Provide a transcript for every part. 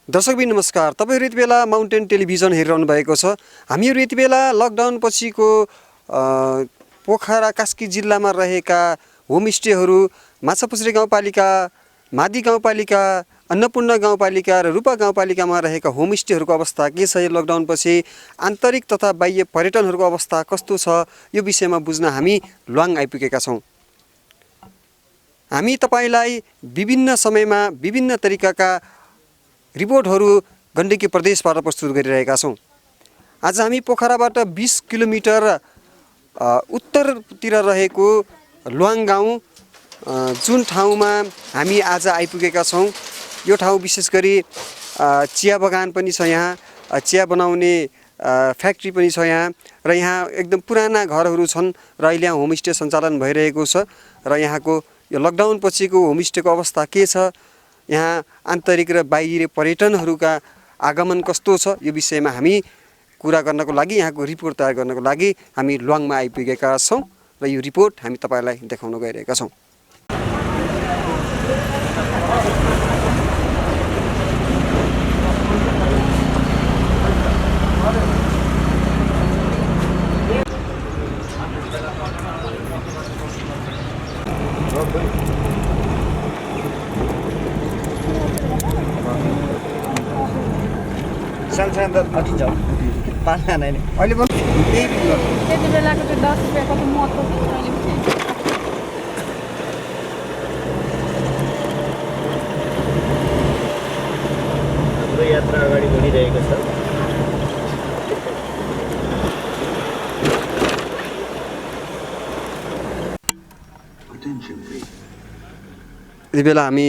दर्शकबिन नमस्कार। तपाईहरु यति बेला माउन्टेन टेलिभिजन हेरिरहनु भएको छ। हामीहरु यति बेला लकडाउन पछिको पोखरा कास्की जिल्लामा रहेका होमस्टेहरू माछापुछ्रे गाउँपालिका, मादी गाउँपालिका, अन्नपूर्ण गाउँपालिका र रूपा गाउँपालिकामा रहेका होमस्टेहरूको अवस्था के छ, लकडाउन पछि आन्तरिक तथा बाह्य पर्यटनहरूको अवस्था कस्तो छ, यो विषयमा बुझ्न हामी ल्वाङ आइपुगेका छौं। हामी तपाईलाई विभिन्न समयमा विभिन्न तरिकाका रिपोर्टहरू गण्डकी प्रदेशबाट प्रस्तुत गरिरहेका छौं। आज हामी पोखराबाट 20 किलोमिटर उत्तरतिर रहेको ल्वाङ गाउँ जुन ठाउँमा हामी आज आइपुगेका छौं। यो ठाउँ विशेष गरी चिया बगान पनि छ, यहाँ चिया बनाउने फ्याक्ट्री पनि छ यहाँ, र यहाँ एकदम पुराना घरहरू छन् र अहिले यहाँ होमस्टे सञ्चालन भइरहेको छ। र यहाँको यो लकडाउन पछिको होमस्टेको अवस्था के छ, यहाँ आन्तरिक र बाहिरी पर्यटनहरूका आगमन कस्तो छ, यो विषयमा हामी कुरा गर्नको लागि, यहाँको रिपोर्ट तयार गर्नको लागि हामी ल्वाङमा आइपुगेका छौं र यो रिपोर्ट हामी तपाईलाई देखाउन गइरहेका छौं। सान त कटिन्छ पानी नै अहिले पनि त्यति बेलाको त्यो 10 रुपैयाँको त महत्त्व अहिले हाम्रो यात्रा अगाडि बढिरहेको छ। यति बेला हामी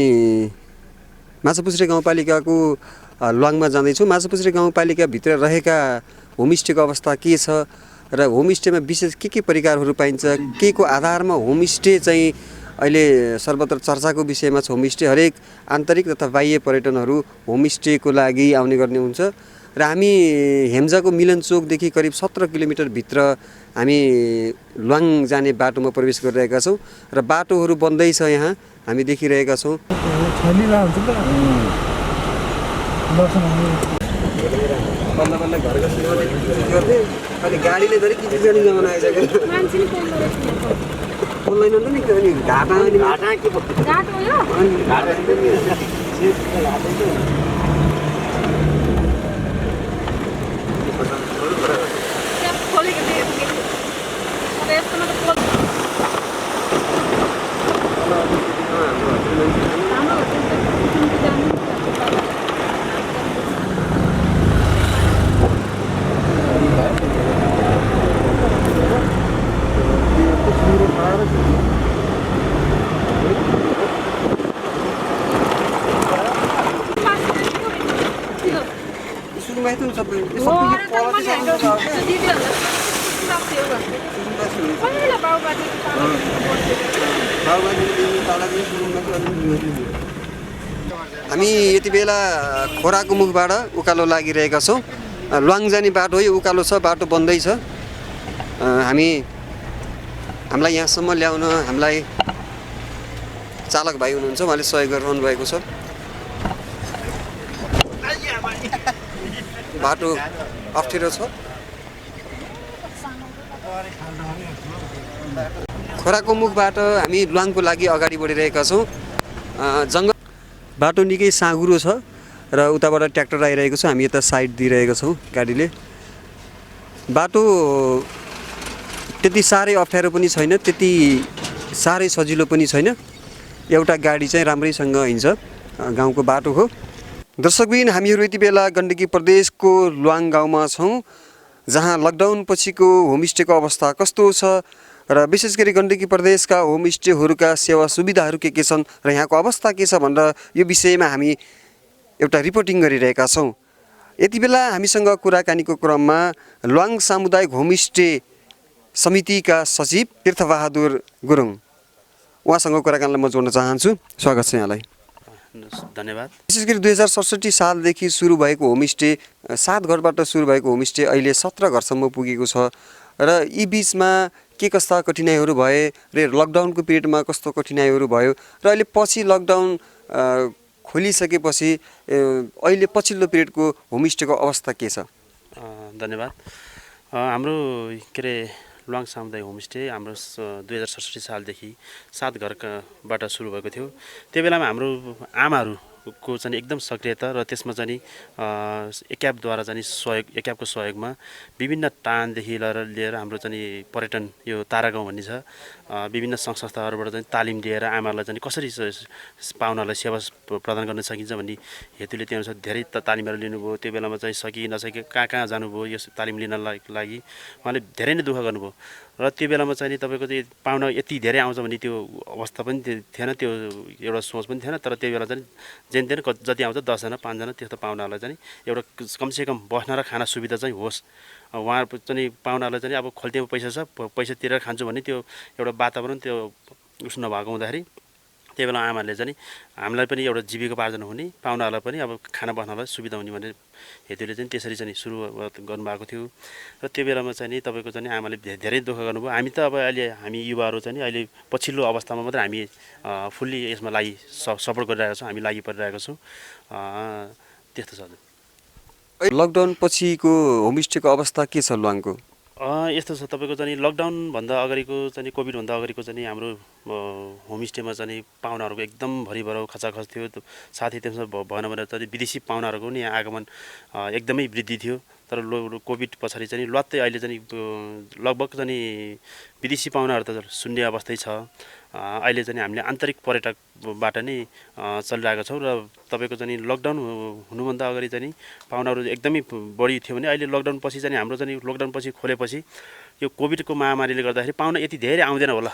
माछापुछ्रे गाउँपालिकाको ल्वाङमा जाँदैछौँ। माछापुछ्रे गाउँपालिकाभित्र रहेका होमस्टेको अवस्था के छ र होमस्टेमा विशेष के परिकारहरू पाइन्छ, के को आधारमा होमस्टे चाहिँ अहिले सर्वत्र चर्चाको विषयमा छ। होमस्टे हरेक आन्तरिक तथा बाह्य पर्यटनहरू होमस्टेको लागि आउने गर्ने हुन्छ। र हामी हेम्जाको मिलन चोकदेखि करिब 17 किलोमिटर भित्र हामी ल्वाङ जाने बाटोमा प्रवेश गरिरहेका छौँ र बाटोहरू बन्दैछ, यहाँ हामी देखिरहेका छौँ। बल्ल घरको सिनेमा गर्ने अनि गाडीले धरि किन जाने जमाना आइसक्यो। मान्छेले फोन गरेको बोल्दैन त नि, अनि घाटा अनि घाटा के घाट हो यो घाटा खोलेको देखेको अब यस्तोमा त खोल सुरुमा त सबै हामी यति बेला खोराको मुखबाट उकालो लागिरहेका छौँ। ल्वाङ जाने बाटो हो, यो उकालो छ, बाटो बन्दैछ। हामीलाई यहाँसम्म ल्याउन हामीलाई चालक भाइ हुनुहुन्छ, उहाँले सहयोग गरिरहनु भएको छ। बाटो अप्ठ्यारो छ। खोराको मुखबाट हामी ल्वाङको लागि अगाडि बढिरहेका छौँ। जङ्गल बाटो निकै साँघुरो छ र उताबाट ट्र्याक्टर आइरहेको छ, हामी यता साइड दिइरहेका छौँ गाडीले। बाटो त्यति साह्रै अप्ठ्यारो पनि छैन, त्यति साह्रै सजिलो पनि छैन। एउटा गाडी चाहिँ राम्रैसँग हिँड्छ, गाउँको बाटो हो। दर्शकबिन, हामीहरू यति बेला गण्डकी प्रदेशको ल्वाङ गाउँमा छौँ, जहाँ लकडाउन पछिको होमस्टेको अवस्था कस्तो छ र विशेष गरी गण्डकी प्रदेशका होमस्टेहरूका सेवा सुविधाहरू के छन् र यहाँको अवस्था के छ भनेर यो विषयमा हामी एउटा रिपोर्टिङ गरिरहेका छौँ। यति बेला हामीसँग कुराकानीको क्रममा ल्वाङ सामुदायिक होमस्टे समितिका सचिव तीर्थबहादुर गुरुङ, उहाँसँग कुराकानीलाई म जोड्न चाहन्छु। स्वागत छ यहाँलाई। धन्यवाद। विशेष गरी 2067 सालदेखि सुरु भएको होमस्टे, 7 घरबाट सुरु भएको होमस्टे अहिले 17 घरसम्म पुगेको छ र यी बिचमा के कस्ता कठिनाइहरू भए र लकडाउनको पिरियडमा कस्तो कठिनाइहरू भयो र अहिले पछि लकडाउन खोलिसकेपछि अहिले पछिल्लो पिरियडको होमस्टेको अवस्था के छ? धन्यवाद। हाम्रो के अरे लुवाङ सामुदायिक होमस्टे हाम्रो 2067 सालदेखि 7 घरबाट सुरु भएको थियो। त्यो बेलामा हाम्रो आमाहरूको चाहिँ एकदम सक्रियता र त्यसमा चाहिँ एक्यापद्वारा चाहिँ एक्यापको सहयोगमा विभिन्न टानदेखि लिएर हाम्रो चाहिँ पर्यटन यो तारागाउँ भन्ने छ, विभिन्न सङ्घ संस्थाहरूबाट चाहिँ तालिम दिएर आमाहरूलाई चाहिँ कसरी पाहुनाहरूलाई सेवा प्रदान गर्न सकिन्छ भन्ने हेतुले त्यो अनुसार धेरै तालिमहरू लिनुभयो। त्यो बेलामा चाहिँ सकि नसके कहाँ जानुभयो यो तालिम लिनलाई लागि उहाँले धेरै नै दुःख गर्नुभयो। र त्यो बेलामा चाहिँ नि तपाईँको चाहिँ पाहुना यति धेरै आउँछ भन्ने त्यो अवस्था पनि थिएन, त्यो एउटा सोच पनि थिएन। तर त्यो बेला चाहिँ जेन तेन जति आउँछ 10 जना 5 जना त्यस्तो पाहुनाहरूलाई चाहिँ एउटा कमसेकम बस्न र खाना सुविधा चाहिँ होस्। उहाँ चाहिँ पाहुनाहरूलाई चाहिँ अब खल्तीमा पैसा छ, पैसा तिरेर खान्छु भन्ने त्यो एउटा वातावरण त्यो उस नभएको हुँदाखेरि त्यो बेला आमाहरूले चाहिँ हामीलाई पनि एउटा जीविकोपार्जन हुने, पाहुनाहरूलाई पनि अब खाना बस्नलाई सुविधा हुने भन्ने हेतुले चाहिँ त्यसरी चाहिँ सुरुवात गर्नुभएको थियो। र त्यो बेलामा चाहिँ नि तपाईँको चाहिँ आमाले धेरै दुःख गर्नुभयो। हामी त अब अहिले हामी युवाहरू चाहिँ अहिले पछिल्लो अवस्थामा मात्रै हामी फुल्ली यसमा सपोर्ट गरिरहेका छौँ, हामी लागि परिरहेका छौँ। त्यस्तो छ। लकडाउन पछिको होमस्टेको अवस्था के छ लुवाङको? यस्तो छ तपाईँको चाहिँ लकडाउनभन्दा अगाडिको चाहिँ कोभिडभन्दा अगाडिको चाहिँ हाम्रो होमस्टेमा चाहिँ पाहुनाहरूको एकदम भरिभराउ खचाखच थियो। साथै त्यसमा भएन भने चाहिँ विदेशी पाहुनाहरूको नि यहाँ आगमन एकदमै वृद्धि थियो। तर कोभिड पछाडि चाहिँ लत्तै अहिले चाहिँ लगभग चाहिँ विदेशी पाहुनाहरू त शून्य अवस्थै छ। अहिले चाहिँ हामीले आन्तरिक पर्यटकबाट नै चलिरहेका छौँ। र तपाईँको चाहिँ लकडाउन हुनुभन्दा अगाडि चाहिँ पाहुनाहरू एकदमै बढी थियो भने अहिले लकडाउन पछि चाहिँ हाम्रो चाहिँ लकडाउन पछि खोलेपछि यो कोभिडको महामारीले गर्दाखेरि पाहुना यति धेरै आउँदैन होला।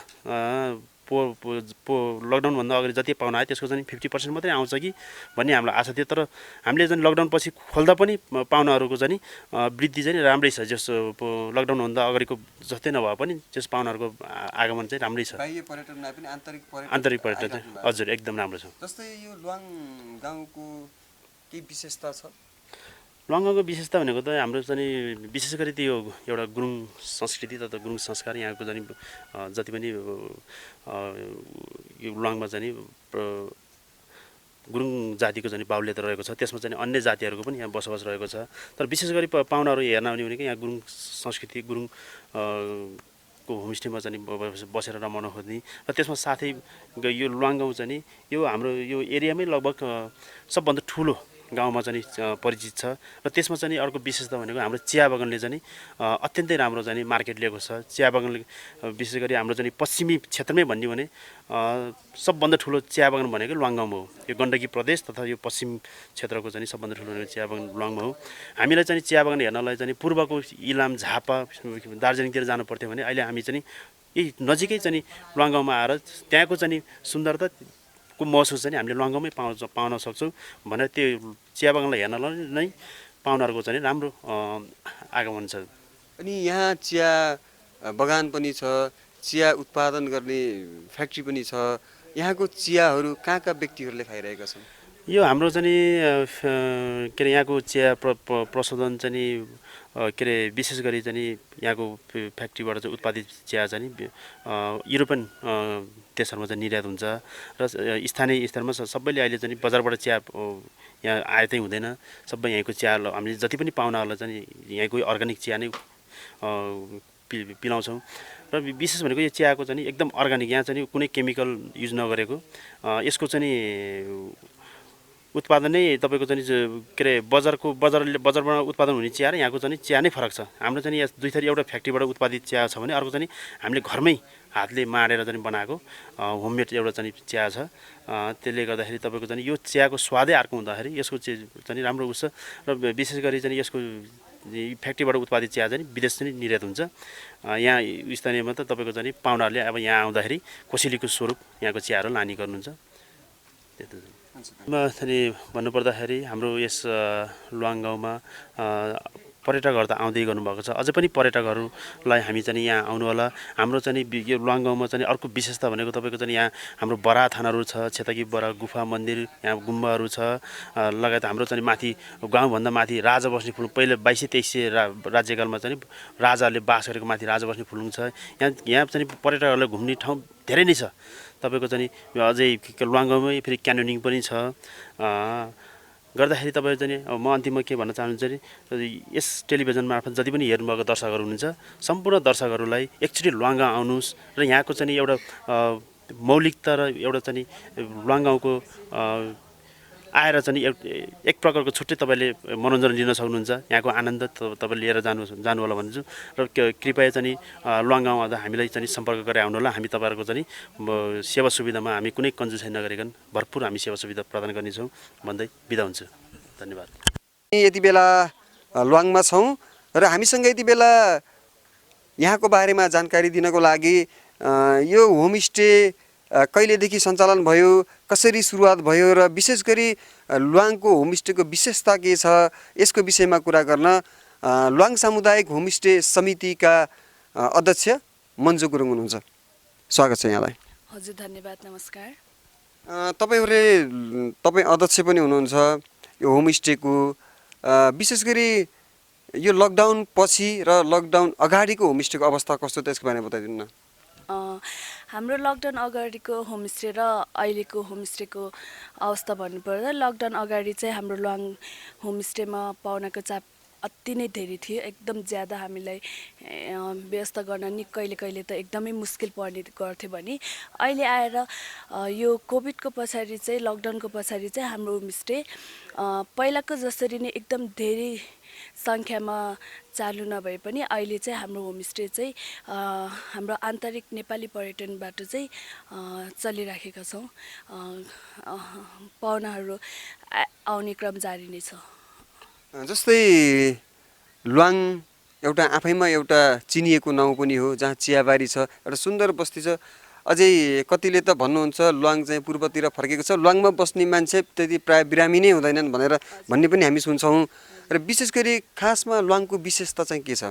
लकडाउनभन्दा अगाडि जति पाहुना आयो त्यसको चाहिँ 50% मात्रै आउँछ कि भन्ने हामीलाई आशा थियो। तर हामीले चाहिँ लकडाउन पछि खोल्दा पनि पाहुनाहरूको चाहिँ वृद्धि चाहिँ राम्रै छ। जस लकडाउनभन्दा अगाडिको जस्तै नभए पनि त्यस पाहुनाहरूको आगमन चाहिँ राम्रै छ। बाह्य पर्यटन नभए पनि आन्तरिक पर्यटन चाहिँ हजुर एकदम राम्रो छ। जस्तै यो लुवाङ गाउँको के विशेषता छ? लुवाङ गाउँको विशेषता भनेको त हाम्रो चाहिँ विशेष गरी त्यो एउटा गुरुङ संस्कृति तथा गुरुङ संस्कार यहाँको चाहिँ जति पनि यो लुवाङमा चाहिँ गुरुङ जातिको चाहिँ बाहुल्यता रहेको छ। त्यसमा चाहिँ अन्य जातिहरूको पनि यहाँ बसोबास रहेको छ। तर विशेष गरी पाहुनाहरू हेर्न आउने भनेको यहाँ गुरुङ संस्कृति गुरुङ को होमस्टेमा चाहिँ बसेर रमाउन खोज्ने र त्यसमा साथै यो लुवाङ गाउँ चाहिँ यो हाम्रो यो एरियामै लगभग सबभन्दा ठुलो गाउँमा चाहिँ परिचित छ। र त्यसमा चाहिँ अर्को विशेषता भनेको हाम्रो चिया बगानले चाहिँ अत्यन्तै राम्रो चाहिँ मार्केट लिएको छ। चिया बगानले विशेष गरी हाम्रो चाहिँ पश्चिमी क्षेत्रमै भन्ने भने सबभन्दा ठुलो चिया बगान भनेको लुवाङ गाउँमा हो। यो गण्डकी प्रदेश तथा यो पश्चिम क्षेत्रको चाहिँ सबभन्दा ठुलो भनेको चिया बगान लुवाङमा हो। हामीलाई चाहिँ चिया बगान हेर्नलाई चाहिँ पूर्वको इलाम झापा दार्जिलिङतिर जानु पर्थ्यो भने अहिले हामी चाहिँ यही नजिकै चाहिँ लुवाङ गाउँमा आएर त्यहाँको चाहिँ सुन्दरता को महसुस चाहिँ हामीले लुवाङ गाउँमै पाउन सक्छौँ भनेर त्यो चिया बगानलाई हेर्नलाई नै पाहुनाहरूको चाहिँ राम्रो आगमन छ। अनि यहाँ चिया बगान पनि छ, चिया उत्पादन गर्ने फ्याक्ट्री पनि छ। यहाँको चियाहरू कहाँका व्यक्तिहरूले खाइरहेका छन्? यो हाम्रो चाहिँ के अरे यहाँको चिया प्रशोधन चाहिँ के अरे विशेष गरी चाहिँ यहाँको फ्याक्ट्रीबाट चाहिँ उत्पादित चिया चाहिँ युरोपियन देशहरूमा चाहिँ निर्यात हुन्छ र स्थानीय स्तरमा सबैले अहिले चाहिँ बजारबाट चिया यहाँ आयातै हुँदैन। सबै यहीँको चिया हामीले जति पनि पाहुनाहरूलाई चाहिँ यहीँको अर्ग्यानिक चिया नै पिलाउँछौँ। र विशेष भनेको यो चियाको चाहिँ एकदम अर्ग्यानिक, यहाँ चाहिँ कुनै केमिकल युज नगरेको यसको चाहिँ उत्पादन नै तपाईँको चाहिँ के अरे बजारमा उत्पादन हुने चिया र यहाँको चाहिँ चिया नै फरक छ। हाम्रो चाहिँ यहाँ दुई थरी एउटा फ्याक्ट्रीबाट उत्पादित चिया छ भने अर्को चाहिँ हामीले घरमै हातले माडेर चाहिँ बनाएको होममेड एउटा चाहिँ चिया छ। त्यसले गर्दाखेरि तपाईँको चाहिँ यो चियाको स्वादै अर्को हुँदाखेरि यसको चाहिँ राम्रो उस र विशेष गरी चाहिँ यसको फ्याक्ट्रीबाट उत्पादित चिया चाहिँ विदेश चाहिँ निर्यात हुन्छ। यहाँ स्थानीयमा त तपाईँको चाहिँ पाहुनाहरूले अब यहाँ आउँदाखेरि कोसेलीको स्वरूप यहाँको चियाहरू लाने गर्नुहुन्छ। त्यस्तो भन्नुपर्दाखेरि हाम्रो यस लुवाङ गाउँमा पर्यटकहरू त आउँदै गर्नुभएको छ। अझै पनि पर्यटकहरूलाई हामी चाहिँ यहाँ आउनु होला। हाम्रो चाहिँ यो लुवाङ गाउँमा चाहिँ अर्को विशेषता भनेको तपाईँको चाहिँ यहाँ हाम्रो बरा थानहरू छ, छेतकी बरा गुफा मन्दिर, यहाँ गुम्बाहरू छ लगायत हाम्रो चाहिँ माथि गाउँभन्दा माथि राजा बस्ने फुलुङ पहिले 2200-2300 राज्यकालमा चाहिँ राजाहरूले बास गरेको माथि राजा बस्ने फुलुङ छ। यहाँ चाहिँ पर्यटकहरूलाई घुम्ने ठाउँ धेरै नै छ। तपाईँको चाहिँ अझै लुवाङगाउँमै फेरि क्यानोनिङ पनि छ गर्दाखेरि तपाईँ चाहिँ अब म अन्तिममा के भन्न चाहन्छु चाहिँ यस टेलिभिजन मार्फत जति पनि हेर्नुभएको दर्शकहरू हुनुहुन्छ सम्पूर्ण दर्शकहरूलाई एकचोटि लुवाङगाउँ आउनुहोस् र यहाँको चाहिँ एउटा मौलिकता र एउटा चाहिँ लुवाङगाउँको आएर चाहिँ एक प्रकारको छुट्टै तपाईँले मनोरञ्जन लिन सक्नुहुन्छ यहाँको आनन्द तपाईँले लिएर जानु होला भन्छु र कृपया चाहिँ लुवाङगाउँ आउँदा हामीलाई चाहिँ सम्पर्क गरेर आउनु होला हामी तपाईँहरूको चाहिँ सेवा सुविधामा हामी कुनै कन्जुसाइ नगरिकन भरपुर हामी सेवा सुविधा प्रदान गर्नेछौँ भन्दै बिदा हुन्छु धन्यवाद। यति बेला लुवाङमा छौँ र हामीसँग यति बेला यहाँको बारेमा जानकारी दिनको लागि यो होमस्टे कहिलेदेखि सञ्चालन भयो, कसरी सुरुवात भयो र विशेष गरी लुवाङको होमस्टेको विशेषता के छ यसको विषयमा कुरा गर्न लुवाङ सामुदायिक होमस्टे समितिका अध्यक्ष मन्जु गुरुङ हुनुहुन्छ। स्वागत छ यहाँलाई। हजुर धन्यवाद, नमस्कार। तपाईँ अध्यक्ष पनि हुनुहुन्छ यो होमस्टेको। विशेष गरी यो लकडाउन पछि र लकडाउन अगाडिको होमस्टेको अवस्था कस्तो त्यसको बारेमा बताइदिनु न। हाम्रो लकडाउन अगाडिको होमस्टे र अहिलेको होमस्टेको अवस्था भन्नुपर्दा लकडाउन अगाडि चाहिँ हाम्रो लुवाङ होमस्टेमा पाहुनाको चाप अति नै धेरै थियो, एकदम ज्यादा हामीलाई व्यस्त गर्न नि कहिले त एकदमै मुस्किल पर्ने गर्थ्यो भने अहिले आएर यो कोभिडको पछाडि चाहिँ लकडाउनको पछाडि चाहिँ हाम्रो होमस्टे पहिलाको जसरी नै एकदम धेरै सङ्ख्यामा चालु नभए पनि अहिले चाहिँ हाम्रो होमस्टे चाहिँ हाम्रो आन्तरिक नेपाली पर्यटनबाट चाहिँ चलिराखेका छौँ। पाहुनाहरू आउने क्रम जारी नै छ। जस्तै लुवाङ एउटा आफैमा एउटा चिनिएको नाउँ पनि हो, जहाँ चियाबारी छ, एउटा सुन्दर बस्ती छ। अझै कतिले त भन्नुहुन्छ लुवाङ चाहिँ पूर्वतिर फर्केको छ, लुवाङमा बस्ने मान्छे त्यति प्रायः बिरामी नै हुँदैनन् भन्ने पनि हामी सुन्छौँ। र विशेष गरी खासमा लुवाङको विशेषता चाहिँ के छ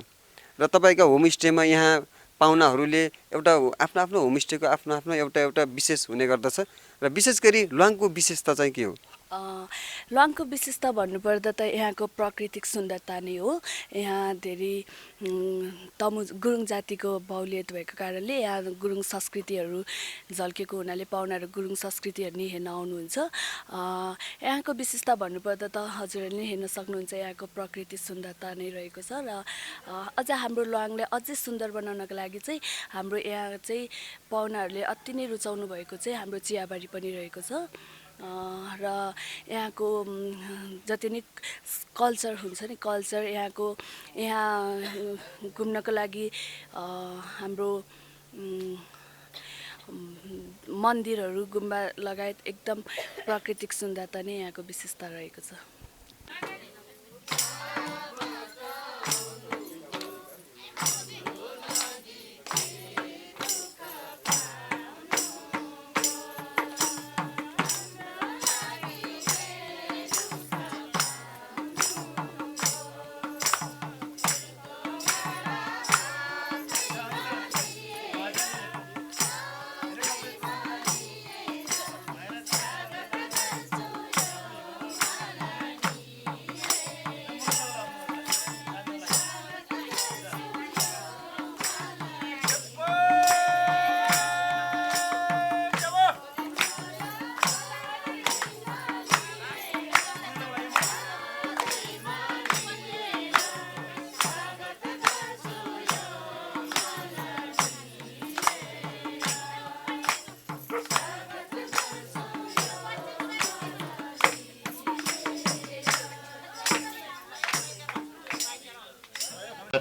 र तपाईँका होमस्टेमा यहाँ पाहुनाहरूले एउटा आफ्नो आफ्नो होमस्टेको आफ्नो आफ्नो एउटा विशेष हुने गर्दछ र विशेष गरी लुवाङको विशेषता चाहिँ के हो? लुवाङको विशेषता भन्नुपर्दा त यहाँको प्राकृतिक सुन्दरता नै हो। यहाँ धेरै गुरुङ जातिको बाहुल्यता भएको कारणले यहाँ गुरुङ संस्कृतिहरू झल्केको हुनाले पाहुनाहरू गुरुङ संस्कृतिहरू नै हेर्न आउनुहुन्छ। यहाँको विशेषता भन्नुपर्दा त हजुरहरूले हेर्न सक्नुहुन्छ यहाँको प्राकृतिक सुन्दरता नै रहेको छ र अझ हाम्रो लुवाङलाई अझै सुन्दर बनाउनको लागि चाहिँ हाम्रो यहाँ चाहिँ पाहुनाहरूले अति नै रुचाउनु भएको चाहिँ हाम्रो चियाबारी पनि रहेको छ र यहाँको जति नै कल्चर हुन्छ नि कल्चर यहाँ घुम्नको लागि हाम्रो मन्दिरहरू गुम्बा लगायत एकदम प्राकृतिक सुन्दरता नै यहाँको विशेषता रहेको छ।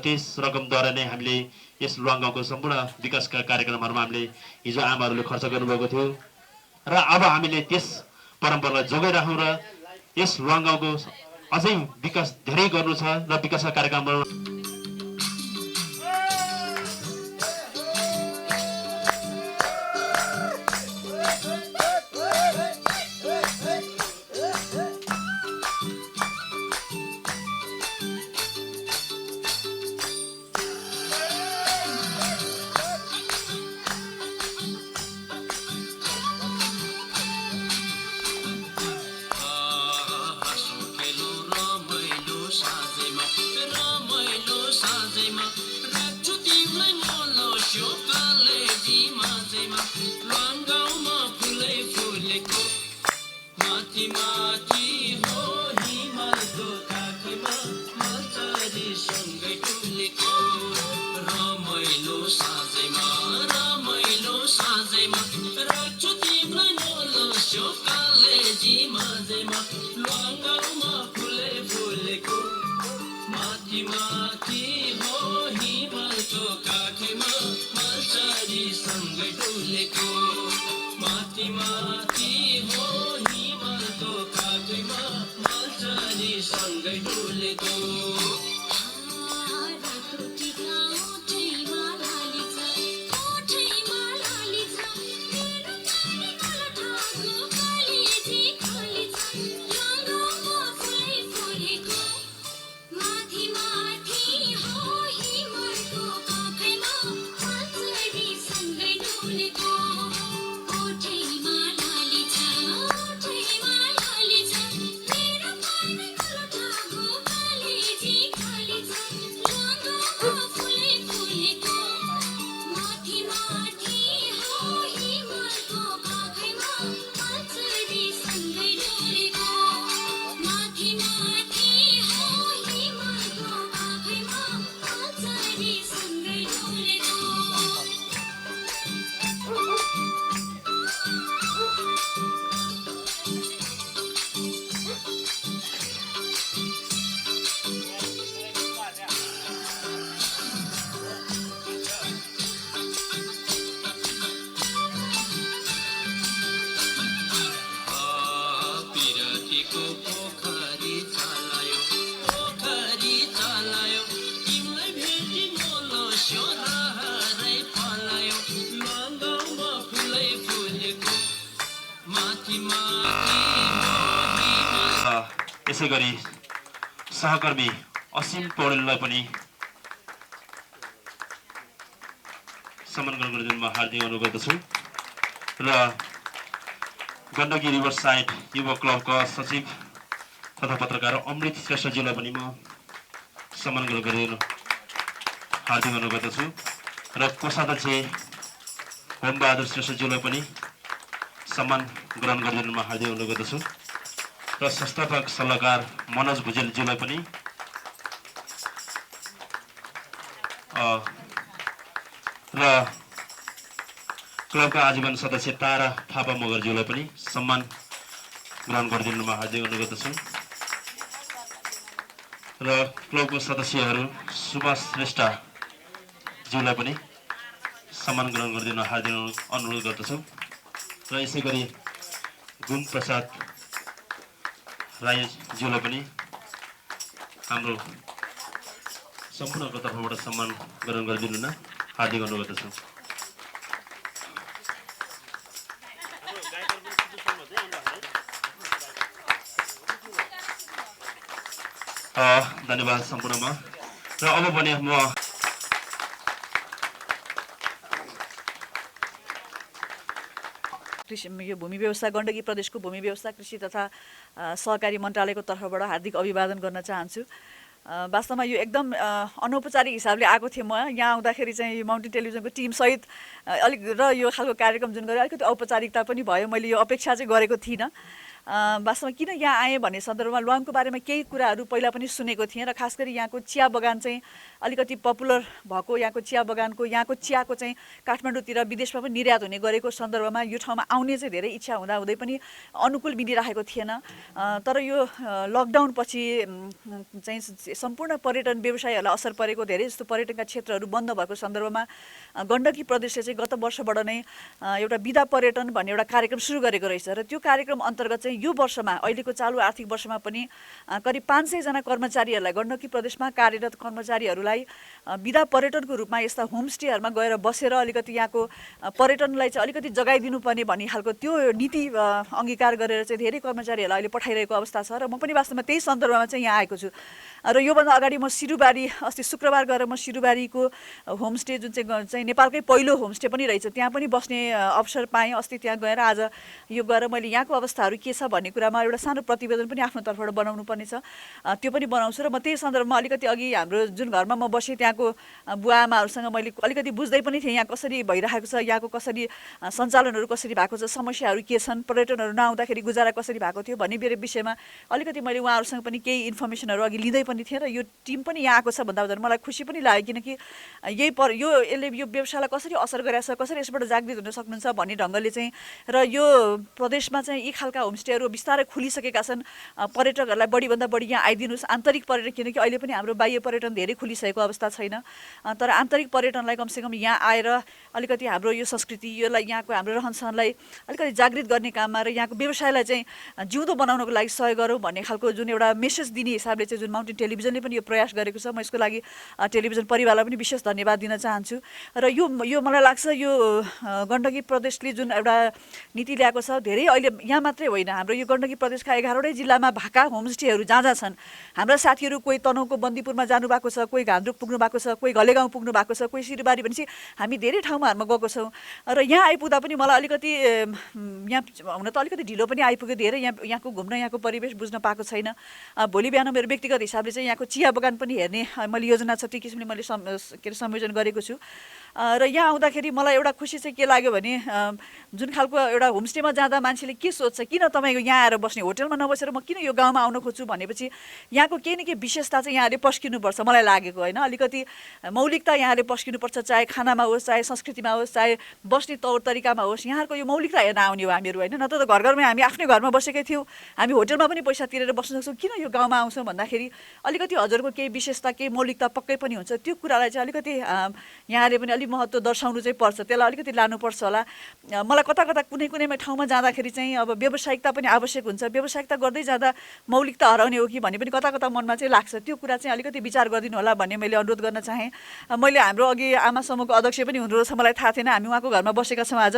त्यस रकमद्वारा नै हामीले यस लुवाङ गाउँको सम्पूर्ण विकासका कार्यक्रमहरूमा हामीले हिजो आमाहरूले खर्च गर्नुभएको थियो र अब हामीले त्यस परम्परालाई जोगाइराखौँ र यस लुवाङ गाउँको अझै विकास धेरै गर्नु छ र विकासका कार्यक्रमहरू रमाइलो साँझैमा रमाइलो सँगै डुलेको यसै गरी सहकर्मी असीम पौडेललाई पनि सम्मान ग्रहण गरिदिनु म हार्दिक अनुरोध गर्दछु र गण्डकी रिभर साइड युवा क्लबका सचिव तथा पत्रकार अमृत श्रेष्ठज्यूलाई पनि म सम्मान ग्रहण गरिदिनु हार्दिक अनुरोध गर्दछु र कोषाध्यक्ष होमबहादुर श्रेष्ठज्यूलाई पनि सम्मान ग्रहण गरिदिनु म हार्दिक अनुरोध गर्दछु र संस्थापक सल्लाहकार मनोज भुजेलज्यूलाई पनि र क्लबका आजीवन सदस्य तारा थापा मगरज्यूलाई पनि सम्मान ग्रहण गरिदिनुमा हार्दिक अनुरोध गर्दछु र क्लबको सदस्यहरू सुभाष श्रेष्ठज्यूलाई पनि सम्मान ग्रहण गरिदिन हार्दिक अनुरोध गर्दछु र यसै गरी गुण प्रसाद राईज्यूलाई पनि हाम्रो सम्पूर्णको तर्फबाट सम्मान ग्रहण गरिदिनु न हार्दिक अनुरोध गर्दछु धन्यवाद सम्पूर्णमा र अब पनि म यो भूमि व्यवस्था गण्डकी प्रदेशको भूमि व्यवस्था कृषि तथा सहकारी मन्त्रालयको तर्फबाट हार्दिक अभिवादन गर्न चाहन्छु। वास्तवमा यो एकदम अनौपचारिक हिसाबले आएको थिएँ म यहाँ आउँदाखेरि चाहिँ यो माउन्टेन टेलिभिजनको टिमसहित अलिक र यो खालको कार्यक्रम जुन गरे अलिकति औपचारिकता पनि भयो, मैले यो अपेक्षा चाहिँ गरेको थिइनँ। वास्तवमा किन यहाँ आएँ भन्ने सन्दर्भमा लुवाङको बारेमा केही कुराहरू पहिला पनि सुनेको थिएँ र खास गरी यहाँको चिया बगान चाहिँ अलिकति पपुलर भएको, यहाँको चिया बगानको यहाँको चियाको चाहिँ काठमाडौँतिर विदेशमा पनि निर्यात हुने गरेको सन्दर्भमा यो ठाउँमा आउने चाहिँ धेरै इच्छा हुँदाहुँदै पनि अनुकूल मिलिरहेको थिएन। तर यो लकडाउनपछि चाहिँ सम्पूर्ण पर्यटन व्यवसायहरूलाई असर परेको, धेरै जस्तो पर्यटनका क्षेत्रहरू बन्द भएको सन्दर्भमा गण्डकी प्रदेशले चाहिँ गत वर्षबाट नै एउटा बिदा पर्यटन भन्ने एउटा कार्यक्रम सुरु गरेको रहेछ र त्यो कार्यक्रम अन्तर्गत चाहिँ यो वर्षमा अहिलेको चालु आर्थिक वर्षमा पनि करिब 500 जना कर्मचारीहरूलाई गण्डकी प्रदेशमा कार्यरत कर्मचारीहरूलाई बिदा पर्यटनको रूपमा यस्ता होमस्टेहरूमा गएर बसेर अलिकति यहाँको पर्यटनलाई चाहिँ अलिकति जगाइदिनु पर्ने भन्ने खालको त्यो नीति अङ्गीकार गरेर चाहिँ धेरै कर्मचारीहरूलाई अहिले पठाइरहेको अवस्था छ र म पनि वास्तवमा त्यही सन्दर्भमा चाहिँ यहाँ आएको छु। र योभन्दा अगाडि म सिरुबारी अस्ति शुक्रबार गएर म सिरुबारीको होमस्टे जुन चाहिँ नेपालकै पहिलो होमस्टे पनि रहेछ त्यहाँ पनि बस्ने अवसर पाएँ। अस्ति त्यहाँ गएर आज यो गएर मैले यहाँको अवस्थाहरू के छ भन्ने कुरामा एउटा सानो प्रतिवेदन पनि आफ्नो तर्फबाट बनाउनु पर्ने छ, त्यो पनि बनाउँछु। र म त्यही सन्दर्भमा अलिकति अघि हाम्रो जुन घरमा म बसेँ त्यहाँको बुवा आमाहरूसँग मैले अलिकति बुझ्दै पनि थिएँ यहाँ कसरी भइरहेको छ, यहाँको कसरी सञ्चालनहरू कसरी भएको छ, समस्याहरू के छन्, पर्यटनहरू नआउँदाखेरि गुजारा कसरी भएको थियो भन्ने विषयमा अलिकति मैले उहाँहरूसँग पनि केही इन्फर्मेसनहरू अघि लिँदै पनि थिएँ। र यो टिम पनि यहाँ आएको छ भन्दा मलाई खुसी पनि लाग्यो, किनकि यसले यो व्यवसायलाई कसरी असर गरेको छ, कसरी यसबाट जागृत हुन सक्नुहुन्छ भन्ने ढङ्गले चाहिँ र यो प्रदेशमा चाहिँ यी खालका होमस्टे होमस्टेहरू बिस्तारै खुलिसकेका छन्। पर्यटकहरूलाई बढीभन्दा बढी यहाँ आइदिनुहोस्, आन्तरिक पर्यटन, किनकि अहिले पनि हाम्रो बाह्य पर्यटन धेरै खुलिसकेको अवस्था छैन, तर आन्तरिक पर्यटनलाई कमसेकम यहाँ आएर अलिकति हाम्रो यो संस्कृति, योलाई यहाँको हाम्रो रहनसहनलाई अलिकति जागृत गर्ने काममा र यहाँको व्यवसायलाई चाहिँ जिउँदो बनाउनको लागि सहयोग गरौँ भन्ने खालको जुन एउटा मेसेज दिने हिसाबले चाहिँ जुन माउन्टेन टेलिभिजनले पनि यो प्रयास गरेको छ, म यसको लागि टेलिभिजन परिवारलाई पनि विशेष धन्यवाद दिन चाहन्छु। र यो मलाई लाग्छ यो गण्डकी प्रदेशले जुन एउटा नीति ल्याएको छ, धेरै अहिले यहाँ मात्रै होइन, हाम्रो यो गण्डकी प्रदेशका 11वटै जिल्लामा भाका होमस्टेहरू जहाँ जहाँ छन्, हाम्रा साथीहरू कोही तनहुँको बन्दीपुरमा जानुभएको छ, कोही घान्द्रुक पुग्नु भएको छ, कोही घलेगाउँ पुग्नु भएको छ, कोही सिरुबारी, भनेपछि हामी धेरै ठाउँमा गएको छौँ। र यहाँ आइपुग्दा पनि मलाई अलिकति यहाँ हुन त अलिकति ढिलो पनि आइपुग्यो, धेरै यहाँको घुम्न, यहाँको परिवेश बुझ्न पाएको छैन। भोलि बिहान मेरो व्यक्तिगत हिसाबले चाहिँ यहाँको चिया बगान पनि हेर्ने मैले योजना छ, त्यो किसिमले मैले संयोजन गरेको छु। र यहाँ आउँदाखेरि मलाई एउटा खुसी चाहिँ के लाग्यो भने जुन खालको एउटा होमस्टेमा जाँदा मान्छेले के सोध्छ, किन तपाईँको यहाँ आएर बस्ने, होटलमा नबसेर म किन यो गाउँमा आउन खोज्छु भनेपछि यहाँको केही न केही विशेषता चाहिँ यहाँले पस्किनुपर्छ मलाई लागेको होइन। अलिकति मौलिकता यहाँले पस्किनुपर्छ, चाहे खानामा होस्, चाहे संस्कृतिमा होस्, चाहे बस्ने तौर तरिकामा होस्, यहाँको यो मौलिकता हेर्न आउने हो हामीहरू होइन। न त घरमै हामी आफ्नै घरमा बसेकै थियौँ, हामी होटलमा पनि पैसा तिरेर बस्न सक्छौँ, किन यो गाउँमा आउँछौँ भन्दाखेरि अलिकति हजुरको केही विशेषता, केही मौलिकता पक्कै पनि हुन्छ। त्यो कुरालाई चाहिँ अलिकति यहाँले पनि अलिक महत्त्व दर्शाउनु चाहिँ पर्छ, त्यसलाई अलिकति लानुपर्छ होला। मलाई कता कता कुनै ठाउँमा जाँदाखेरि चाहिँ अब व्यावसायिकता पनि आवश्यक हुन्छ, व्यावसायिकता गर्दै जाँदा मौलिकता हराउने हो कि भन्ने पनि कता कता मनमा चाहिँ लाग्छ। त्यो कुरा चाहिँ अलिकति विचार गरिदिनु होला भन्ने मैले अनुरोध गर्न चाहेँ। मैले हाम्रो अघि आमा समूहको अध्यक्ष पनि हुनुहुँदो रहेछ, मलाई थाहा थिएन, हामी उहाँको घरमा बसेका छौँ आज।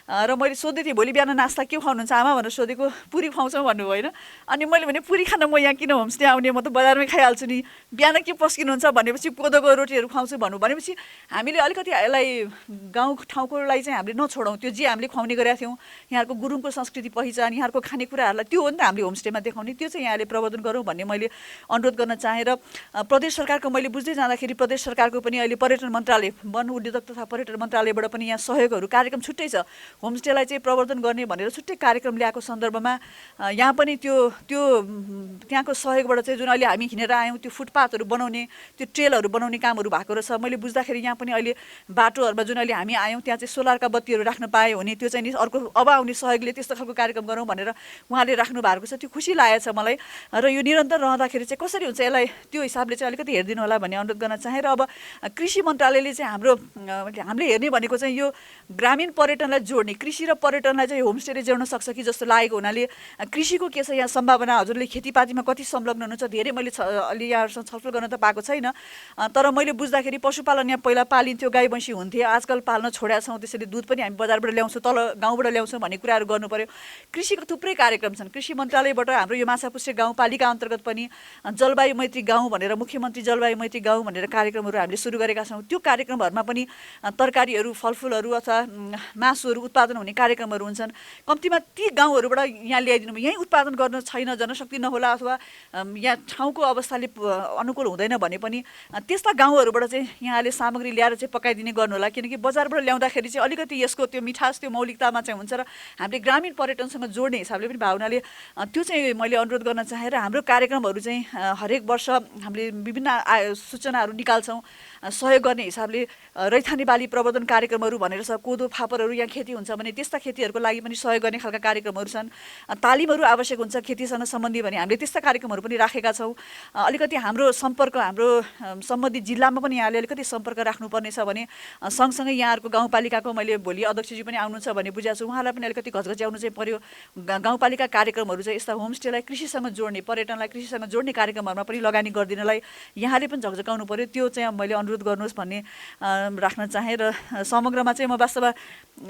र मैले सोध्दै थिएँ भोलि बिहान नास्ता के खुवाउनुहुन्छ आमा भनेर सोधेको, पुरी खुवाउँछौँ भन्नुभयो होइन। अनि मैले भने पुरी खान म यहाँ किन होमस्टे आउने, म त बजारमै खाइहाल्छु नि, बिहान के पस्किनुहुन्छ भनेपछि कोदोको रोटीहरू खुवाउँछु भनेपछि हामीले अलिकति यसलाई गाउँ ठाउँकोलाई चाहिँ हामीले नछोडौँ। त्यो जे हामीले खुवाउने गरेका थियौँ, यहाँहरूको गुरुङको संस्कृति पहिचान, यहाँहरूको खानेकुराहरूलाई, त्यो हो नि त हामीले होमस्टेमा देखाउने, त्यो चाहिँ यहाँले प्रवर्धन गरौँ भन्ने मैले अनुरोध गर्न चाहेँ। र प्रदेश सरकारको मैले बुझ्दै जाँदाखेरि प्रदेश सरकारको पनि अहिले पर्यटन मन्त्रालय, वन उद्योजक तथा पर्यटन मन्त्रालयबाट पनि यहाँ सहयोगहरू कार्यक्रम छुट्टै छ, होमस्टेलाई चाहिँ प्रवर्धन गर्ने भनेर छुट्टै कार्यक्रम ल्याएको सन्दर्भमा यहाँ पनि त्यो त्यहाँको सहयोगबाट चाहिँ जुन अहिले हामी हिँडेर आयौँ, त्यो फुटपाथहरू बनाउने, त्यो ट्रेलहरू बनाउने कामहरू भएको रहेछ। मैले बुझ्दाखेरि यहाँ पनि अहिले बाटोहरूमा जुन अहिले हामी आयौँ त्यहाँ चाहिँ सोलरका बत्तीहरू राख्न पायो भने त्यो चाहिँ नि अर्को अब आउने सहयोगले त्यस्तो खालको कार्यक्रम गरौँ भनेर उहाँले राख्नु भएको छ। त्यो खुसी लागेको छ मलाई। र यो निरन्तर रहँदाखेरि चाहिँ कसरी हुन्छ यसलाई त्यो हिसाबले चाहिँ अलिकति हेरिदिनु होला भन्ने अनुरोध गर्न चाहेँ। र अब कृषि मन्त्रालयले चाहिँ हामीले हेर्ने भनेको चाहिँ यो ग्रामीण पर्यटनलाई जोड्ने, कृषि र पर्यटनलाई चाहिँ होमस्टेले जोड्न सक्छ कि जस्तो लागेको हुनाले कृषिको के छ यहाँ सम्भावना, हजुरले खेतीपातीमा कति संलग्न हुनुहुन्छ, धेरै मैले अलि यहाँहरूसँग छलफल गर्न त पाएको छैन, तर मैले बुझ्दाखेरि पशुपालन यहाँ पहिला पालिन्थ्यो, गाई भैँसी हुन्थे, आजकल पाल्न छोडेका छौँ, त्यसैले दुध पनि हामी बजारबाट ल्याउँछौँ, तल गाउँबाट ल्याउँछौँ भन्ने कुराहरू गर्नु पर्यो। कृषिको थुप्रै कार्यक्रम छन्, कृषि मन्त्रालयबाट हाम्रो यो माछापुच्छ्रे गाउँपालिका अन्तर्गत पनि जलवायु मैत्री गाउँ भनेर, मुख्यमन्त्री जलवायु मैत्री गाउँ भनेर कार्यक्रमहरू हामीले सुरु गरेका छौँ। त्यो कार्यक्रमहरूमा पनि तरकारीहरू, फलफुलहरू अथवा मासुहरू उत्पादन हुने कार्यक्रमहरू हुन्छन्। कम्तीमा ती गाउँहरूबाट यहाँ ल्याइदिनु, यहीँ उत्पादन गर्न छैन, जनशक्ति नहोला अथवा यहाँ ठाउँको अवस्थाले अनुकूल हुँदैन भने पनि त्यस्ता गाउँहरूबाट चाहिँ यहाँले सामग्री ल्याएर चाहिँ पकाइदिने गर्नु होला, किनकि बजारबाट ल्याउँदाखेरि चाहिँ अलिकति यसको त्यो मिठास, त्यो मौलिकतामा चाहिँ हुन्छ र हामीले ग्रामीण पर्यटनसँग जोड्ने हिसाबले पनि भावनाले त्यो चाहिँ मैले अनुरोध गर्न चाहेँ। र हाम्रो कार्यक्रमहरू चाहिँ हरेक वर्ष हामीले विभिन्न सूचनाहरू निकाल्छौँ सहयोग गर्ने हिसाबले। रैथाने बाली प्रवर्धन कार्यक्रमहरू भनेर छ, कोदो फापरहरू यहाँ खेती हुन्छ भने त्यस्ता खेतीहरूको लागि पनि सहयोग गर्ने खालका कार्यक्रमहरू छन्। तालिमहरू आवश्यक हुन्छ खेतीसँग सम्बन्धी भने हामीले त्यस्ता कार्यक्रमहरू पनि राखेका छौँ। अलिकति हाम्रो सम्पर्क, हाम्रो सम्बन्धित जिल्लामा पनि यहाँले अलिकति सम्पर्क राख्नुपर्नेछ भने सँगसँगै यहाँहरूको गाउँपालिकाको, मैले भोलि अध्यक्षजी पनि आउनुहुन्छ भन्ने बुझाएको छु, उहाँलाई पनि अलिकति घचघच्याउनु चाहिँ पर्यो। गाउँपालिका कार्यक्रमहरू चाहिँ यस्ता होमस्टेलाई कृषिसँग जोड्ने, पर्यटनलाई कृषिसँग जोड्ने कार्यक्रमहरूमा पनि लगानी गरिदिनलाई यहाँले पनि झकझकाउनु पर्यो। त्यो चाहिँ मैले अनुरोध गर्नुहोस् भन्ने राख्न चाहेँ। र समग्रमा चाहिँ म वास्तवमा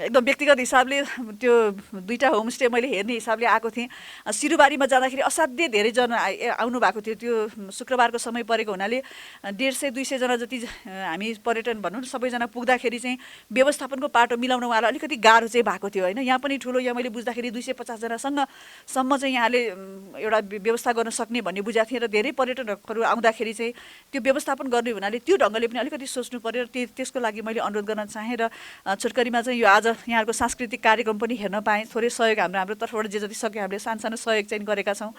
एकदम व्यक्तिगत हिसाबले त्यो दुईवटा होमस्टे मैले हेर्ने हिसाबले आएको थिएँ। सिरुबारीमा जाँदाखेरि असाध्यै धेरैजना आउनु भएको थियो, त्यो शुक्रबारको समय परेको हुनाले 150-200 जना जति हामी पर्यटन भनौँ न सबैजना पुग्दाखेरि चाहिँ व्यवस्थापनको पाटो मिलाउन उहाँलाई अलिकति गाह्रो चाहिँ भएको थियो होइन। यहाँ पनि ठुलो, यहाँ मैले बुझ्दाखेरि 250 जनासम्म चाहिँ यहाँले एउटा व्यवस्था गर्न सक्ने भन्ने बुझाएको थिएँ। र धेरै पर्यटकहरू आउँदाखेरि चाहिँ त्यो व्यवस्थापन गर्ने हुनाले त्यो ढङ्गले पनि अलिकति सोच्नु पर्यो। त्यसको लागि मैले अनुरोध गर्न चाहेँ। र छोटकरीमा चाहिँ यो आज यहाँहरूको सांस्कृतिक कार्यक्रम पनि हेर्न पाएँ। थोरै सहयोग हाम्रो तर्फबाट जे जति सक्यो हामीले सानो सहयोग चाहिँ गरेका छौँ।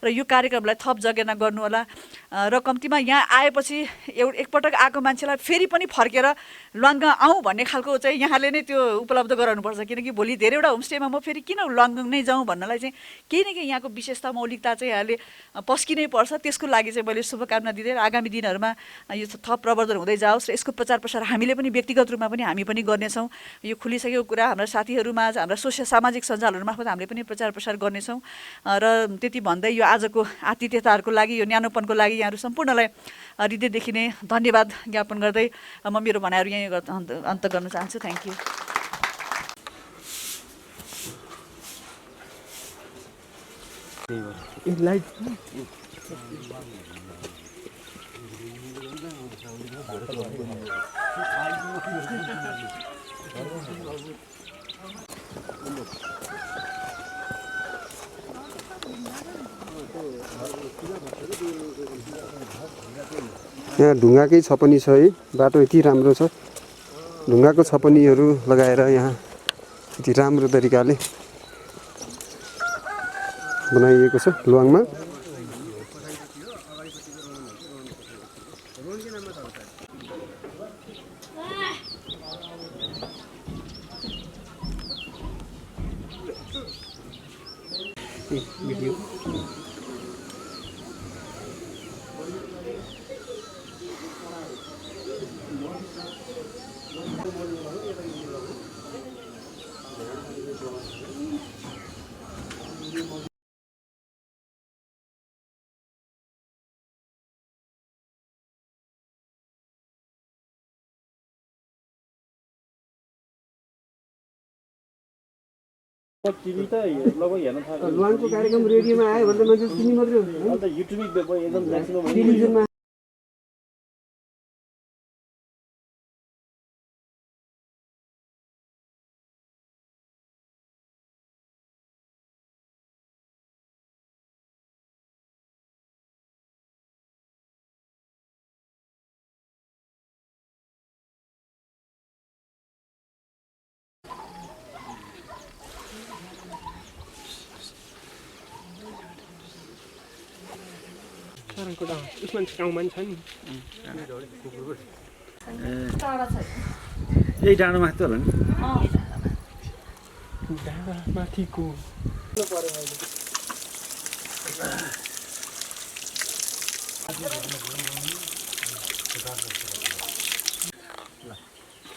र यो कार्यक्रमलाई थप जगेर्ना गर्नु होला। र कम्तीमा यहाँ आएपछि एकपटक आएको मान्छेलाई फेरि पनि फर्केर ल्वाङ्ग आउँ भन्ने खालको चाहिँ यहाँले नै त्यो उपलब्ध गराउनुपर्छ किनकि भोलि धेरैवटा होमस्टेमा म फेरि किन ल्वाङ्ग नै जाउँ भन्नलाई चाहिँ केही न केही यहाँको विशेषता मौलिकता चाहिँ यहाँले पस्किनै पर्छ। त्यसको लागि चाहिँ मैले शुभकामना दिँदै आगामी दिनहरूमा यो थप प्रवर्धन हुँदै जाओस् र यसको प्रचार प्रसार हामीले पनि व्यक्तिगत रूपमा पनि हामी पनि गर्नेछौँ। यो खुलिसकेको कुरा हाम्रा साथीहरूमा हाम्रा सामाजिक सञ्जालहरू मार्फत हामीले पनि प्रचार प्रसार गर्नेछौँ र त्यति भन्दै यो आजको आतिथ्यताहरूको लागि यो न्यानोपनको लागि यहाँहरू सम्पूर्णलाई हृदयदेखि नै धन्यवाद ज्ञापन गर्दै म मेरो भनाइहरू यहीँ अन्त गर्न चाहन्छु। Thank you. यहाँ ढुङ्गाकै छपनी छ है, बाटो यति राम्रो छ, ढुङ्गाको छपनीहरू लगाएर यहाँ यति राम्रो तरिकाले बनाइएको छ ल्वाङमा। ल्वाङको कार्यक्रम रेडियोमा आयो भने त मान्छे सुन्ने मात्रै हुन्छ। यही डाँडो माथि होला नि। माथिको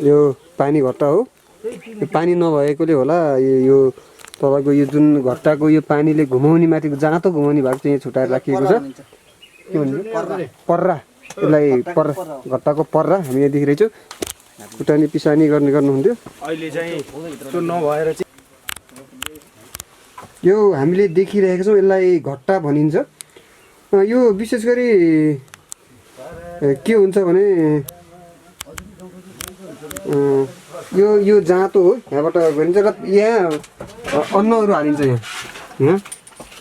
यो पानी घट्टा हो, यो पानी नभएकोले होला यो तपाईँको यो जुन घट्टाको यो पानीले घुमाउने माथिको जाँतो घुमाउने भाग चाहिँ छुट्याएर राखिएको छ। के भन्छ पर्रा, यसलाई घट्टाको पर्रा हामी यहाँ देखिरहेछौँ। खुट्टानी पिसानी गर्नुहुन्थ्यो, अहिले चाहिँ त्यो नभएर चाहिँ यो हामीले देखिरहेको छौँ, यसलाई घट्टा भनिन्छ। यो विशेष गरी के हुन्छ भने यो जाँतो हो, यहाँबाट गरिन्छ र यहाँ अन्नहरू हालिन्छ। यहाँ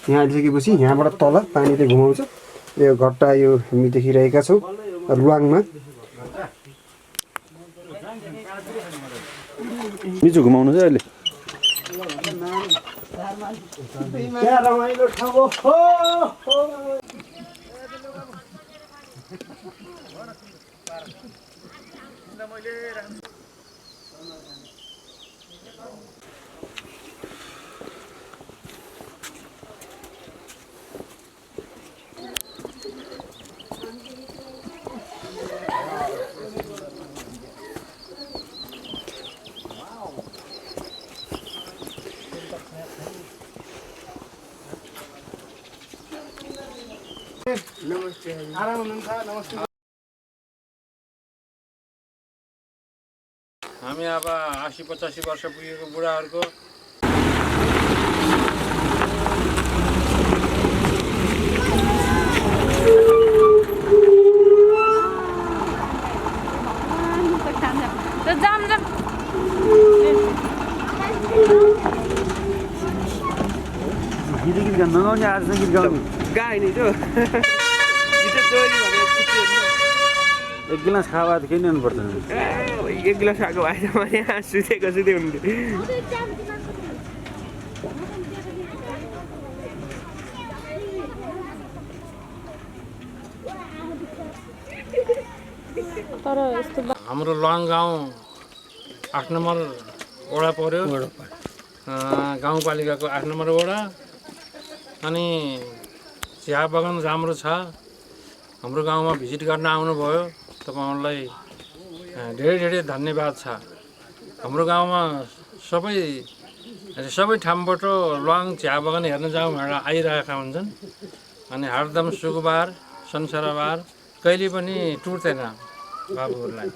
हालिसकेपछि यहाँबाट तल पानीले घुमाउँछ। यो घट्टा यो हामी देखिरहेका छौँ ल्वाङमा। मिचो घुमाउनु चाहिँ अहिले रमाइलो ठाउँ हो। आराम हुनुहुन्छ? नमस्ते। हामी अब 80-85 वर्ष पुगेको बुढाहरूको गीत नगाउने आजसम्म गीत गाउने गाए नि त्यो एक गिलास खावा त केही ल्याउनु पर्छ नि। एक गिलास खाएको भए त मैले यहाँ सुतेको सुते हुन्थ्यो। तर यस्तो हाम्रो लङ गाउँ 8 नम्बर वडा पर्यो, गाउँपालिकाको 8 नम्बर वडा। अनि चिया बगान राम्रो छ। हाम्रो गाउँमा भिजिट गर्न आउनुभयो, तपाईँहरूलाई धेरै धेरै धन्यवाद छ। हाम्रो गाउँमा सबै ठाउँबाट लङ चिया बगान हेर्न जाउँ भनेर आइरहेका हुन्छन्। अनि हरदम शुक्रबार शनिबार कहिले पनि टुट्दैन बाबुहरूलाई।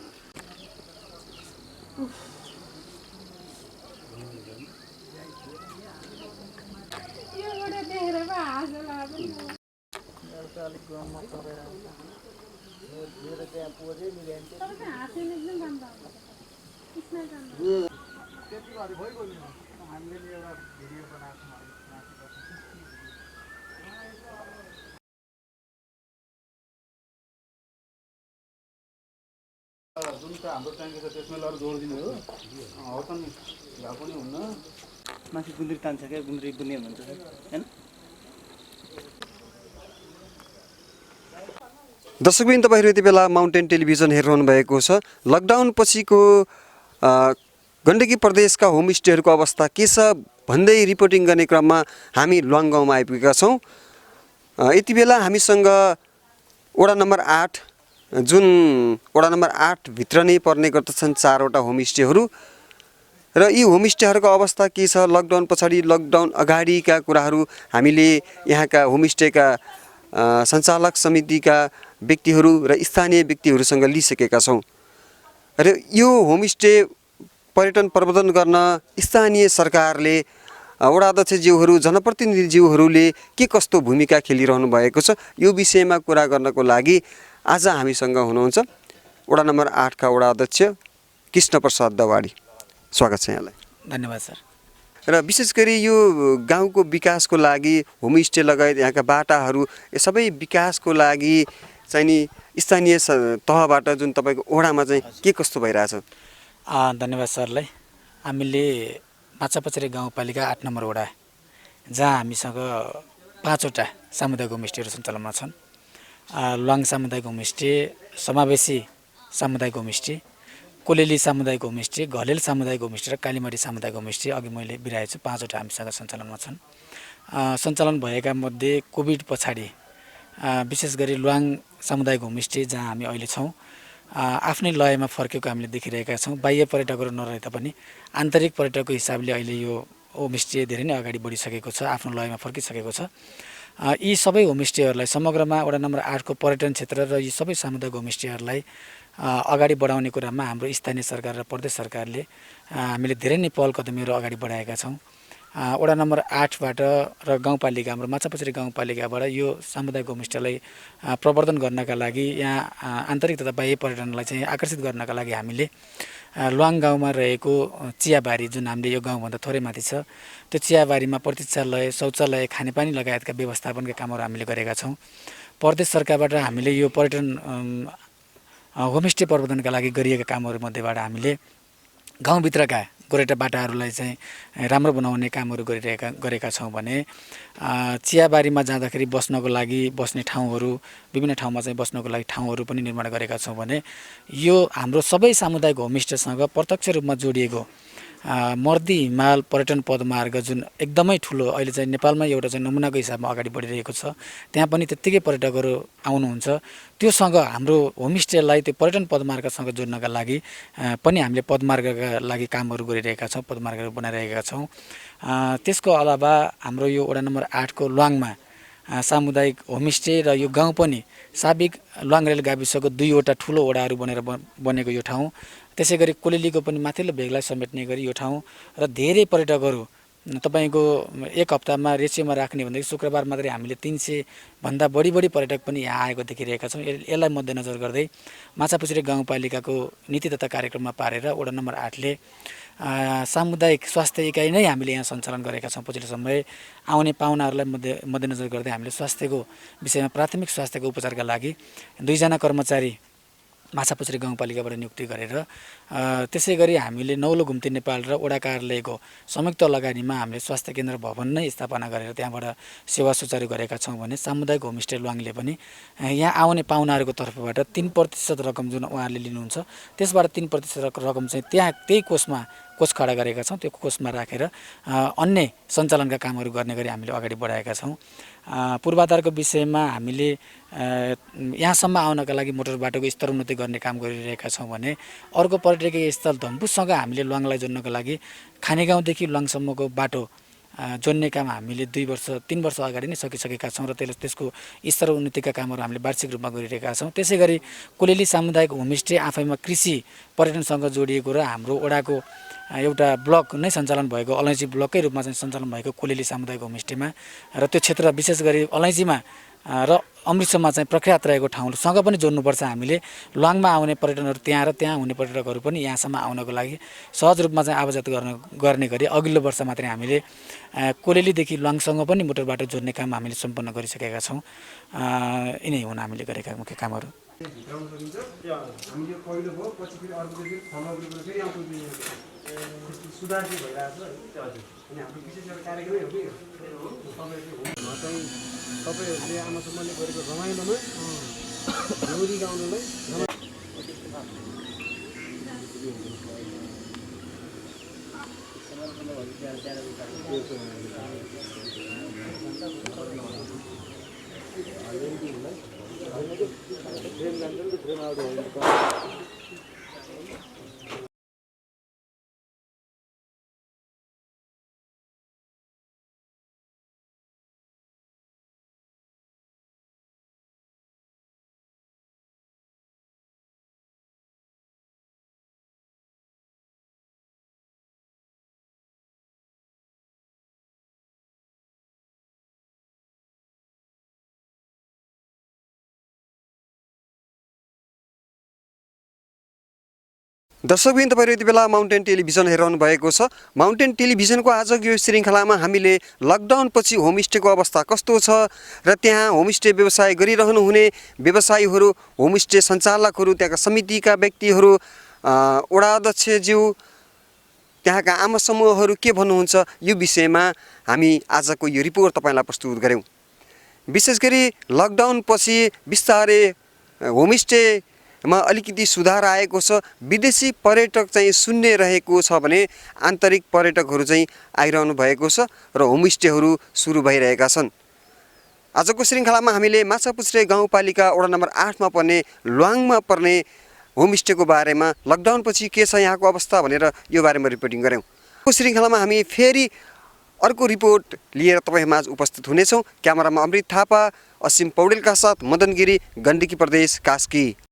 जुन त हाम्रो ट्याङ्की छ त्यसमा लगेर जोडिदिनु हो त नि घाउ पनि हुन्न। माथि गुन्द्री तान्छ क्या, गुन्द्री बुन्ने भन्छ होइन। दर्शकबिन तपाईँहरू यति बेला माउन्टेन टेलिभिजन हेरिरहनु भएको छ। लकडाउन पछिको गण्डकी प्रदेशका होमस्टेहरूको अवस्था के छ भन्दै रिपोर्टिङ गर्ने क्रममा हामी ल्वाङ गाउँमा आइपुगेका छौँ। यति बेला हामीसँग वडा नम्बर 8 जुन वडा नम्बर 8 भित्र नै पर्ने गर्दछन् 4वटा होमस्टेहरू र यी होमस्टेहरूको अवस्था के छ, लकडाउन पछाडि लकडाउन अगाडिका कुराहरू हामीले यहाँका होमस्टेका सञ्चालक समितिका व्यक्तिहरू र स्थानीय व्यक्तिहरूसँग लिइसकेका छौँ। र यो होमस्टे पर्यटन प्रबन्धन गर्न स्थानीय सरकारले वडा अध्यक्षज्यूहरू जनप्रतिनिधिज्यूहरूले के कस्तो भूमिका खेलिरहनु भएको छ यो विषयमा कुरा गर्नको लागि आज हामीसँग हुनुहुन्छ वडा नम्बर 8 का वडा अध्यक्ष कृष्णप्रसाद दवाडी। स्वागत छ यहाँलाई। धन्यवाद सर। र विशेष गरी यो गाउँको विकासको लागि होमस्टे लगायत यहाँका बाटाहरू यो सबै विकासको लागि चाहिँ नि स्थानीय तहबाट जुन तपाईँको वडामा चाहिँ के कस्तो भइरहेछ? धन्यवाद सरलाई। हामीले माछापचरी गाउँपालिका 8 नम्बर वडा जहाँ हामीसँग 5वटा सामुदायिक होमस्टेहरू सञ्चालनमा छन्। ल्वाङ सामुदायिक होमस्टे, समावेशी सामुदायिक होमस्टे, कोलेली सामुदायिक होमस्टे, घलेल सामुदायिक होमस्टे र कालीमाटी सामुदायिक होमस्टे अघि मैले बिराएको छु। 5वटा हामीसँग सञ्चालनमा छन्। सञ्चालन भएका मध्ये कोभिड पछाडि विशेष गरी ल्वाङ सामुदायिक होमस्टे जहाँ हामी अहिले छौँ आफ्नै लयमा फर्केको हामीले देखिरहेका छौँ। बाह्य पर्यटकहरू नरहे तापनि आन्तरिक पर्यटकको हिसाबले अहिले यो होमस्टे धेरै नै अगाडि बढिसकेको छ, आफ्नो लयमा फर्किसकेको छ। यी सबै होमस्टेहरूलाई समग्रमा वडा नम्बर 8 को पर्यटन क्षेत्र र यी सबै सामुदायिक होमस्टेहरूलाई अगाडि बढाउने कुरामा हाम्रो स्थानीय सरकार र प्रदेश सरकारले हामीले धेरै नै पहल कदमीहरू अगाडि बढाएका छौँ। वडा नम्बर 8 बाट र गाउँपालिका हाम्रो माछापचरी गाउँपालिकाबाट यो सामुदायिक होमस्टेलाई प्रवर्धन गर्नका लागि यहाँ आन्तरिक तथा बाह्य पर्यटनलाई चाहिँ आकर्षित गर्नका लागि हामीले ल्वाङ गाउँमा रहेको चियाबारी जुन हामीले यो गाउँभन्दा थोरै माथि छ त्यो चियाबारीमा प्रतीक्षालय, शौचालय, खानेपानी लगायतका व्यवस्थापनका कामहरू हामीले गरेका छौँ। प्रदेश सरकारबाट हामीले यो पर्यटन होमस्टे प्रवर्धनका लागि गरिएका कामहरू मध्येबाट हामीले गाउँभित्रका गोरेटा बाटाहरूलाई चाहिँ राम्रो बनाउने कामहरू गरेका छौँ भने चियाबारीमा जाँदाखेरि बस्नको लागि बस्ने ठाउँहरू विभिन्न ठाउँमा चाहिँ बस्नको लागि ठाउँहरू पनि निर्माण गरेका छौँ भने यो हाम्रो सबै सामुदायिक होमस्टेसँग प्रत्यक्ष रूपमा जोडिएको मर्दी हिमाल पर्यटन पदमार्ग जुन एकदमै ठुलो अहिले चाहिँ नेपालमा एउटा चाहिँ नमुनाको हिसाबमा अगाडि बढिरहेको छ, त्यहाँ पनि त्यत्तिकै पर्यटकहरू आउनुहुन्छ। त्योसँग हाम्रो होमस्टेलाई त्यो पर्यटन पदमार्गसँग जोड्नका लागि पनि हामीले पदमार्गका लागि कामहरू गरिरहेका छौँ, पदमार्गहरू बनाइरहेका छौँ। त्यसको अलावा हाम्रो यो वडा नम्बर 8 को ल्वाङमा सामुदायिक होमस्टे र यो गाउँ पनि साबिक ल्वाङ रेल गाविसको 2वटा ठुलो वडाहरू बनेको यो ठाउँ, त्यसै गरी कोलेलीको पनि माथिल्लो भेगलाई समेट्ने गरी यो ठाउँ र धेरै पर्यटकहरू तपाईको एक हप्तामा रेसियोमा राख्ने भन्दा शुक्रबार मात्रै हामीले 300 भन्दा बढी पर्यटक पनि यहाँ आएको देखिरहेका छौँ। यसलाई मध्यनजर गर्दै माछापुछ्रे गाउँपालिकाको नीति तथा कार्यक्रममा पारेर वडा नम्बर 8 ले सामुदायिक स्वास्थ्य इकाइ नै हामीले यहाँ सञ्चालन गरेका छौँ। पछिल्लो समय आउने पाहुनाहरूलाई मध्यनजर गर्दै हामीले स्वास्थ्यको विषयमा प्राथमिक स्वास्थ्यको उपचारका लागि 2 जना कर्मचारी माछापुछ्रे गाउँपालिकाबाट नियुक्ति गरेर त्यसै गरी हामीले नौलो घुम्ती नेपाल र वडा कार्यालयको संयुक्त लगानीमा हामीले स्वास्थ्य केन्द्र भवन नै स्थापना गरेर त्यहाँबाट सेवा सुचारू गरेका छौँ भने सामुदायिक होमस्टे ल्वाङले पनि यहाँ आउने पाहुनाहरूको तर्फबाट 3% रकम जुन उहाँहरूले लिनुहुन्छ त्यसबाट 3% रकम चाहिँ त्यही कोष खडा गरेका छौँ। त्यो कोषमा राखेर अन्य सञ्चालनका कामहरू गर्ने गरी हामीले अगाडि बढाएका छौँ। पूर्वाधारको विषयमा हामीले यहाँसम्म आउनका लागि मोटर बाटोको स्तरोन्नति गर्ने काम गरिरहेका छौँ भने अर्को पर्यटकीय स्थल धम्पुसँग हामीले ल्वाङलाई जोड्नको लागि खानेगाउँदेखि ल्वाङसम्मको बाटो जोड्ने काम हामीले 3 वर्ष अगाडि नै सकिसकेका छौँ र त्यसको स्तरोन्नतिका कामहरू हामीले वार्षिक रूपमा गरिरहेका छौँ। त्यसै गरी कोलेली सामुदायिक होमस्टे आफैमा कृषि पर्यटनसँग जोडिएको र हाम्रो वडाको एउटा ब्लक नै सञ्चालन भएको अलैँची ब्लककै रूपमा चाहिँ सञ्चालन भएको कोलेली सामुदायिक होमस्टेमा र त्यो क्षेत्र विशेष गरी अलैँचीमा र अमृतसरमा चाहिँ प्रख्यात रहेको ठाउँसँग पनि जोड्नुपर्छ हामीले। ल्वाङमा आउने पर्यटनहरू र त्यहाँ हुने पर्यटकहरू पनि यहाँसम्म आउनको लागि सहज रूपमा चाहिँ आवाजात गर्ने गरी अघिल्लो वर्ष मात्रै हामीले कोलेलीदेखि ल्वाङसँग पनि मोटर बाटो जोड्ने काम हामीले सम्पन्न गरिसकेका छौँ। यिनै हुन् हामीले गरेका मुख्य कामहरू। सुधार चाहिँ भइरहेको छ है अनि हाम्रो विशेष गरेर कार्यक्रमै हो कि तपाईँहरूले आमासम्मले गरेको रमाइलोमा लोरी गाउनुलाई दर्शकबिन तपाईहरु यति बेला माउन्टेन टेलिभिजन हेरिरहनु भएको छ। माउन्टेन टेलिभिजनको आजको यो श्रृङ्खलामा हामीले लकडाउन पछि होमस्टेको अवस्था कस्तो छ र त्यहाँ होमस्टे व्यवसाय गरिरहनु हुने व्यवसायीहरू, होमस्टे सञ्चालकहरू, त्यहाँका समितिका व्यक्तिहरू, वडा अध्यक्षज्यू, त्यहाँका आमा समूहहरू के भन्नुहुन्छ यो विषयमा हामी आजको यो रिपोर्ट तपाईलाई प्रस्तुत गर्यौं। विशेष गरी लकडाउन पछि बिस्तारै होमस्टेमा अलिकति सुधार आएको छ। विदेशी पर्यटक चाहिँ शून्य रहेको छ भने आन्तरिक पर्यटकहरू चाहिँ आइरहनु भएको छ र होमस्टेहरू सुरु भइरहेका छन्। आजको श्रृङ्खलामा हामीले माछापुछ्रे गाउँपालिका वडा नम्बर 8 मा पर्ने ल्वाङमा पर्ने होमस्टेको बारेमा लकडाउन पछि के छ यहाँको अवस्था भनेर यो बारेमा रिपोर्टिङ गर्यौं। यो श्रृङ्खलामा हामी फेरि अर्को रिपोर्ट लिएर तपाईहरुमाझ उपस्थित हुनेछौं। क्यामेरामा अमृत थापा, असीम पौडेलका साथ मदन गिरी, गण्डकी प्रदेश, कास्की।